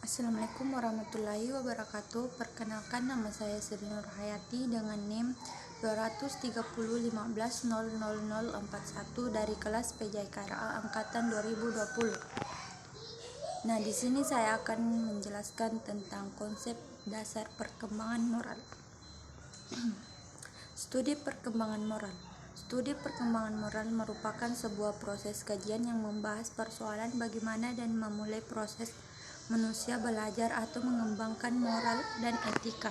Assalamualaikum warahmatullahi wabarakatuh. Perkenalkan, nama saya Sri Nurhayati dengan NIM 23015000041 dari kelas PJKRA angkatan 2020. Nah, di sini saya akan menjelaskan tentang konsep dasar perkembangan moral. Studi perkembangan moral. Studi perkembangan moral merupakan sebuah proses kajian yang membahas persoalan bagaimana dan memulai proses manusia belajar atau mengembangkan moral dan etika.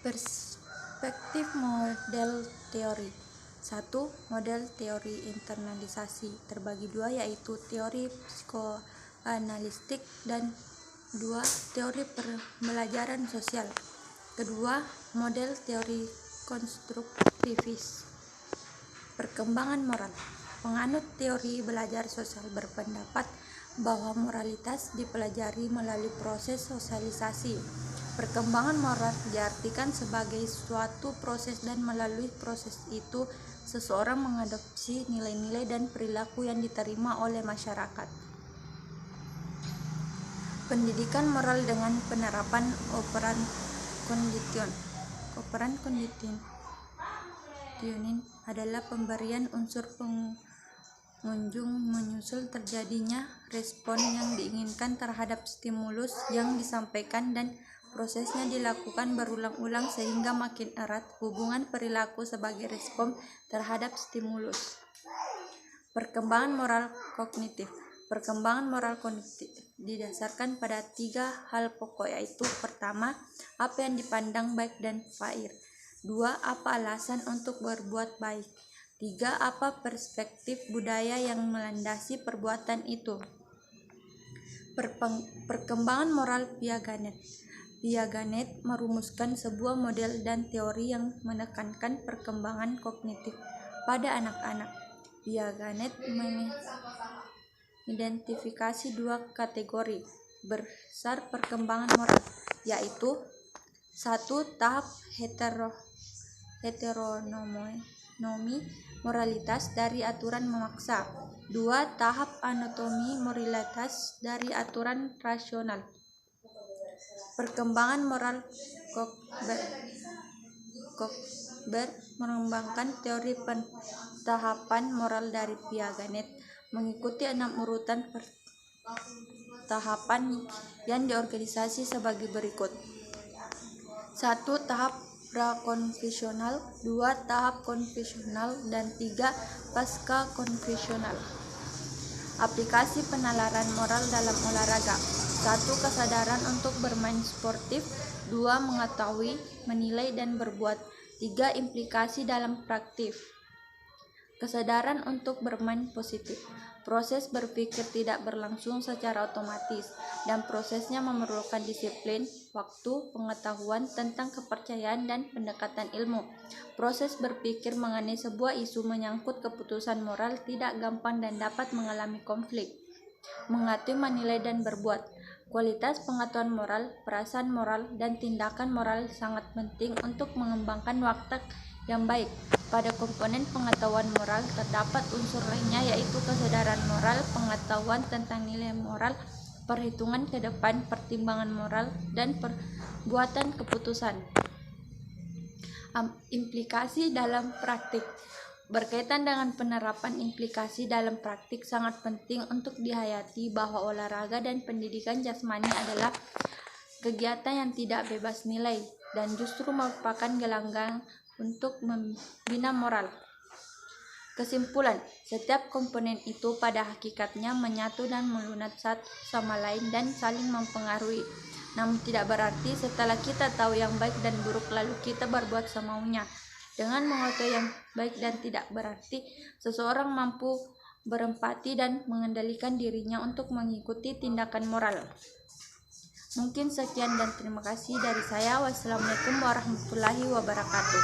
Perspektif model teori. 1. Model teori internalisasi terbagi dua, yaitu teori psikoanalitik dan 2. Teori pembelajaran sosial. Kedua, model teori konstruktivis. Perkembangan moral. Penganut teori belajar sosial berpendapat bahwa moralitas dipelajari melalui proses sosialisasi. Perkembangan moral diartikan sebagai suatu proses dan melalui proses itu seseorang mengadopsi nilai-nilai dan perilaku yang diterima oleh masyarakat. Pendidikan moral dengan penerapan operan konditioning adalah pemberian unsur pengunjung menyusul terjadinya respon yang diinginkan terhadap stimulus yang disampaikan, dan prosesnya dilakukan berulang-ulang sehingga makin erat hubungan perilaku sebagai respon terhadap stimulus. Perkembangan moral kognitif. Perkembangan moral kognitif didasarkan pada 3 hal pokok, yaitu pertama, apa yang dipandang baik dan fair. 2. Apa alasan untuk berbuat baik. 3. Apa perspektif budaya yang melandasi perbuatan itu. Perkembangan moral Piaget. Piaget merumuskan sebuah model dan teori yang menekankan perkembangan kognitif pada anak-anak. Piaget mengidentifikasi 2 kategori besar perkembangan moral, yaitu 1. Tahap heteronomi moralitas dari aturan memaksa. 2. Tahap anatomi moralitas dari aturan rasional. Perkembangan moral Kochber mengembangkan teori tahapan moral dari Piaget mengikuti 6 urutan tahapan yang diorganisasi sebagai berikut. 1. Tahap pra-konvensional, 2. Tahap konvensional, dan 3. Pasca konvensional. Aplikasi penalaran moral dalam olahraga. 1. Kesadaran untuk bermain sportif. 2. Mengetahui, menilai, dan berbuat. 3. Implikasi dalam praktik. Kesadaran untuk bermain positif. Proses berpikir tidak berlangsung secara otomatis, dan prosesnya memerlukan disiplin, waktu, pengetahuan tentang kepercayaan, dan pendekatan ilmu. Proses berpikir mengenai sebuah isu menyangkut keputusan moral tidak gampang dan dapat mengalami konflik. Mengetahui, menilai, dan berbuat. Kualitas pengetahuan moral, perasaan moral, dan tindakan moral sangat penting untuk mengembangkan watak yang baik. Pada komponen pengetahuan moral terdapat unsur lainnya, yaitu kesadaran moral, pengetahuan tentang nilai moral, perhitungan ke depan, pertimbangan moral, dan perbuatan keputusan. Implikasi dalam praktik. Berkaitan dengan penerapan implikasi dalam praktik, sangat penting untuk dihayati bahwa olahraga dan pendidikan jasmani adalah kegiatan yang tidak bebas nilai dan justru merupakan gelanggang untuk membina moral. Kesimpulan, setiap komponen itu pada hakikatnya menyatu dan melunak satu sama lain dan saling mempengaruhi. Namun tidak berarti setelah kita tahu yang baik dan buruk lalu kita berbuat semaunya. Dengan mengetahui yang baik dan tidak berarti seseorang mampu berempati dan mengendalikan dirinya untuk mengikuti tindakan moral. Mungkin sekian dan terima kasih dari saya. Wassalamualaikum warahmatullahi wabarakatuh.